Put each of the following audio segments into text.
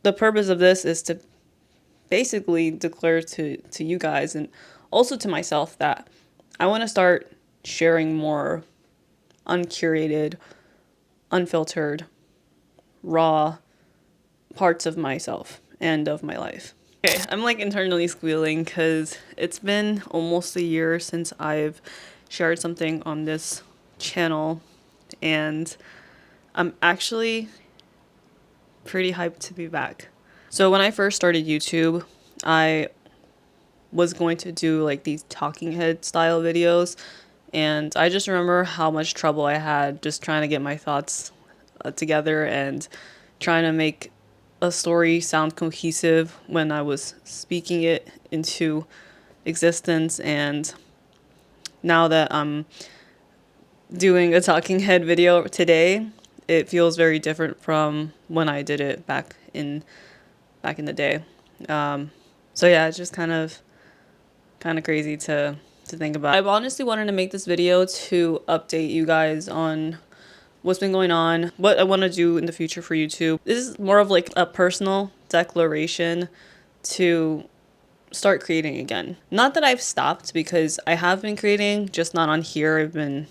the purpose of this is to basically declare to you guys and also to myself that I want to start sharing more uncurated, unfiltered, raw parts of myself and of my life. Okay, I'm like internally squealing because it's been almost a year since I've shared something on this channel, and I'm actually pretty hyped to be back. So when I first started YouTube, I was going to do like these talking head style videos, and I just remember how much trouble I had just trying to get my thoughts together and trying to make a story sound cohesive when I was speaking it into existence. And now that I'm doing a talking head video today, it feels very different from when I did it back in the day. So yeah, it's just kind of crazy to think about. I've honestly wanted to make this video to update you guys on what's been going on, what I want to do in the future for YouTube. This is more of like a personal declaration to start creating again. Not that I've stopped, because I have been creating, just not on here. I've been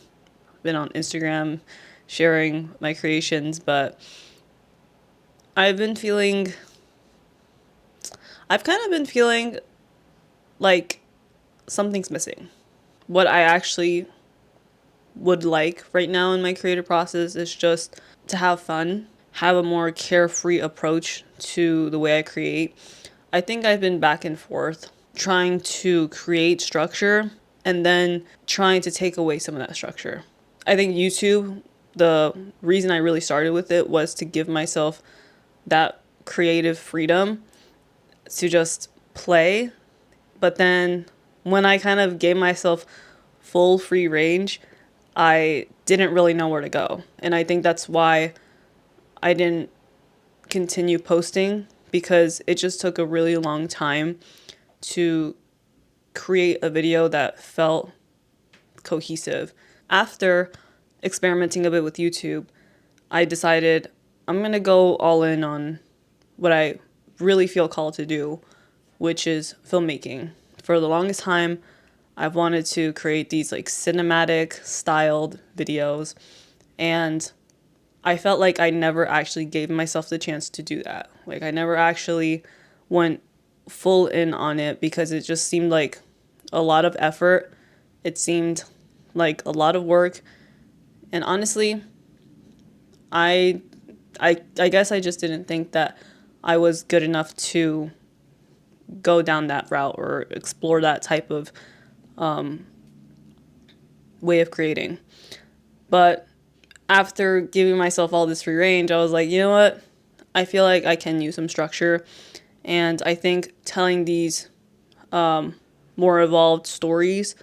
on Instagram sharing my creations, but I've kind of been feeling like something's missing. What I actually would like right now in my creative process is just to have fun, have a more carefree approach to the way I create. I think I've been back and forth trying to create structure and then trying to take away some of that structure. I think YouTube, the reason I really started with it was to give myself that creative freedom to just play. But then when I kind of gave myself full free range, I didn't really know where to go. And I think that's why I didn't continue posting, because it just took a really long time to create a video that felt cohesive. After experimenting a bit with YouTube, I decided I'm going to go all in on what I really feel called to do, which is filmmaking. For the longest time, I've wanted to create these like cinematic styled videos, and I felt like I never actually gave myself the chance to do that. Like I never actually went full in on it, because it just seemed like a lot of effort. It seemed like a lot of work. And honestly, I guess I just didn't think that I was good enough to go down that route or explore that type of way of creating. But after giving myself all this free range, I was like, you know what? I feel like I can use some structure. And I think telling these more evolved stories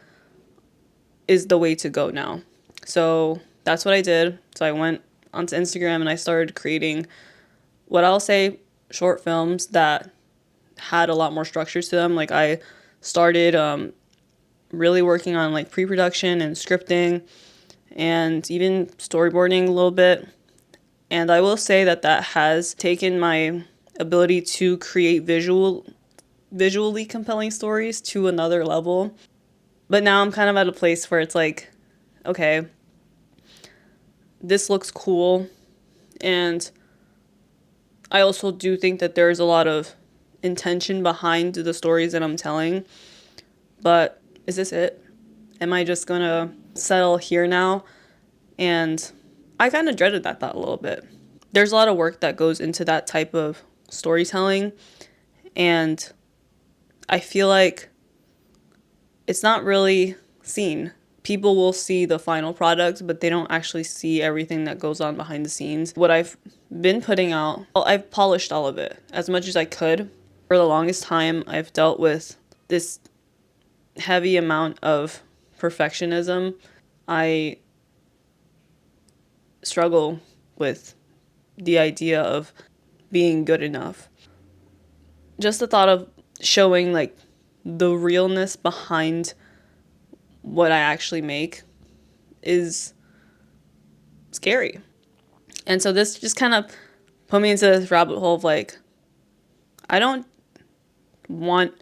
is the way to go now. So that's what I did. So I went onto Instagram and I started creating what I'll say short films that had a lot more structure to them. Like I started really working on like pre-production and scripting and even storyboarding a little bit. And I will say that that has taken my ability to create visually compelling stories to another level. But now I'm kind of at a place where it's like, okay, this looks cool. And I also do think that there's a lot of intention behind the stories that I'm telling. But is this it? Am I just gonna settle here now? And I kind of dreaded that thought a little bit. There's a lot of work that goes into that type of storytelling, and I feel like it's not really seen. People will see the final product, but they don't actually see everything that goes on behind the scenes. What I've been putting out, well, I've polished all of it as much as I could. For the longest time, I've dealt with this heavy amount of perfectionism. I struggle with the idea of being good enough. Just the thought of showing like the realness behind what I actually make is scary. And so this just kind of put me into this rabbit hole of like, I don't want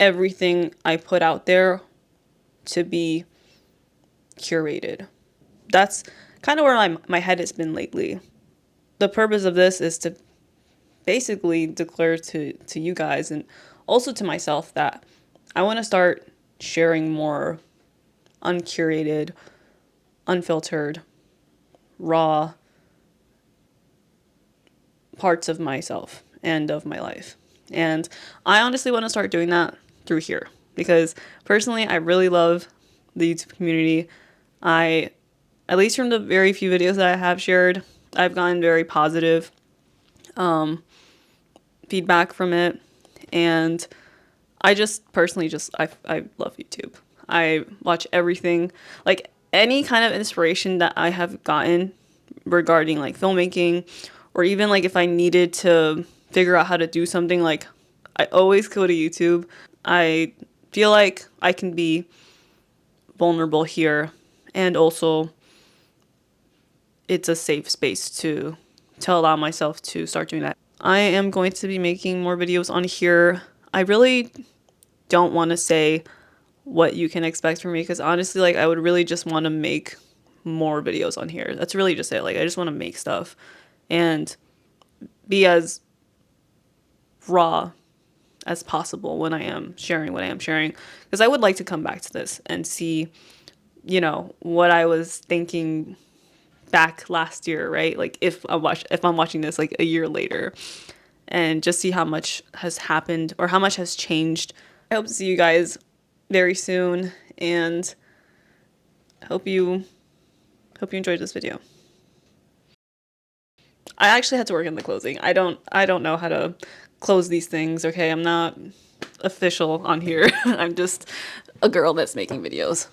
everything I put out there to be curated. That's kind of where my head has been lately. The purpose of this is to basically declare to you guys and also to myself that I want to start sharing more uncurated, unfiltered, raw parts of myself and of my life. And I honestly want to start doing that through here because personally, I really love the YouTube community. At least from the very few videos that I have shared, I've gotten very positive feedback from it. And I just personally I love YouTube. I watch everything, like any kind of inspiration that I have gotten regarding like filmmaking, or even like if I needed to figure out how to do something, like I always go to YouTube. I feel like I can be vulnerable here, and also it's a safe space to allow myself to start doing that. I am going to be making more videos on here. I really don't want to say what you can expect from me because honestly, like I would really just want to make more videos on here. That's really just it. Like I just want to make stuff and be as raw as possible when I am sharing what I am sharing, because I would like to come back to this and see, you know, what I was thinking back last year, right? Like if I'm watching this like a year later and just see how much has happened or how much has changed. I hope to see you guys very soon, and I hope you enjoyed this video. I actually had to work in the closing. I don't know how to close these things, okay? I'm not official on here. I'm just a girl that's making videos.